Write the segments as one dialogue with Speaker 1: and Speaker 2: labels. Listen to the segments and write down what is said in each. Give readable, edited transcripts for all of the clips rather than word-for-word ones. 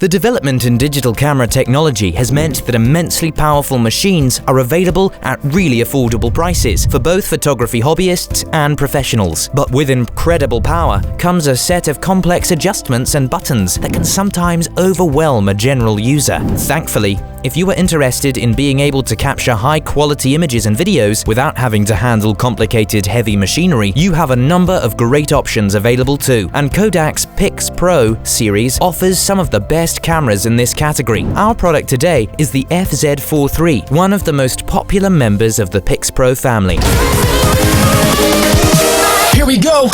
Speaker 1: The development in digital camera technology has meant that immensely powerful machines are available at really affordable prices for both photography hobbyists and professionals. But with incredible power comes a set of complex adjustments and buttons that can sometimes overwhelm a general user. Thankfully, if you are interested in being able to capture high-quality images and videos without having to handle complicated heavy machinery, you have a number of great options available too. And Kodak's PIXPRO series offers some of the best cameras in this category. Our product today is the FZ43, one of the most popular members of the PIXPRO family.
Speaker 2: Here we go!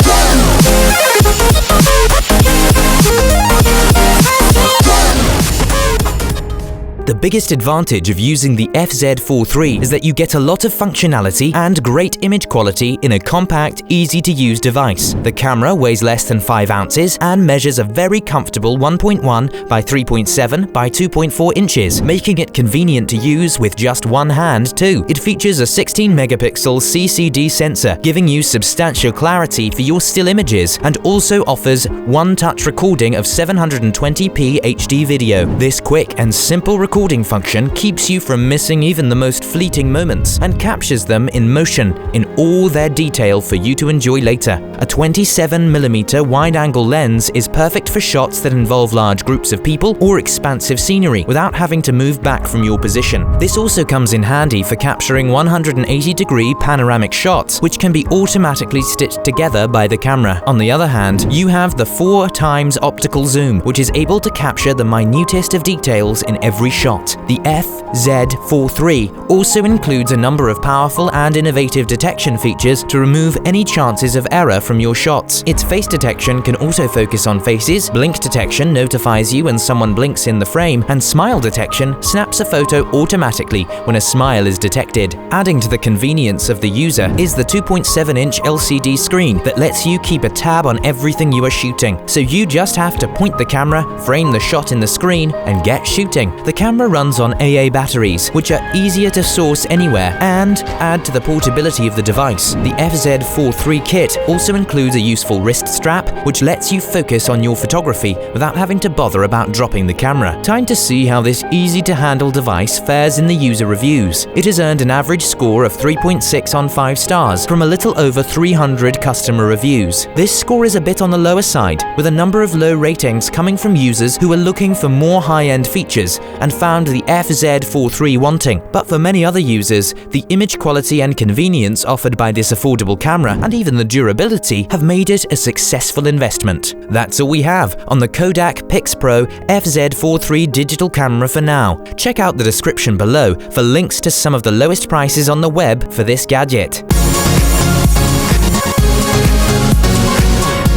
Speaker 1: The biggest advantage of using the FZ43 is that you get a lot of functionality and great image quality in a compact, easy-to-use device. The camera weighs less than 5 ounces and measures a very comfortable 1.1 by 3.7 by 2.4 inches, making it convenient to use with just one hand too. It features a 16-megapixel CCD sensor, giving you substantial clarity for your still images, and also offers one-touch recording of 720p HD video. This quick and simple recording function keeps you from missing even the most fleeting moments and captures them in motion in all their detail for you to enjoy later. A 27mm wide-angle lens is perfect for shots that involve large groups of people or expansive scenery without having to move back from your position. This also comes in handy for capturing 180-degree panoramic shots, which can be automatically stitched together by the camera. On the other hand, you have the 4x optical zoom, which is able to capture the minutest of details in every shot. The FZ43 also includes a number of powerful and innovative detection features to remove any chances of error from your shots. Its face detection can autofocus on faces, blink detection notifies you when someone blinks in the frame, and smile detection snaps a photo automatically when a smile is detected. Adding to the convenience of the user is the 2.7-inch LCD screen that lets you keep a tab on everything you are shooting. So you just have to point the camera, frame the shot in the screen, and get shooting. The camera runs on AA batteries, which are easier to source anywhere and add to the portability of the device. The FZ43 kit also includes a useful wrist strap, which lets you focus on your photography without having to bother about dropping the camera. Time to see how this easy-to-handle device fares in the user reviews. It has earned an average score of 3.6 on 5 stars from a little over 300 customer reviews. This score is a bit on the lower side, with a number of low ratings coming from users who are looking for more high-end features and found the FZ43 wanting. But for many other users, the image quality and convenience offered by this affordable camera, and even the durability, have made it a successful investment. That's all we have on the Kodak PIXPRO FZ43 digital camera for now. Check out the description below for links to some of the lowest prices on the web for this gadget.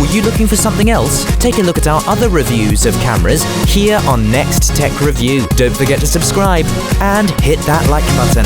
Speaker 1: Were you looking for something else? Take a look at our other reviews of cameras here on Next Tech Review. Don't forget to subscribe and hit that like button.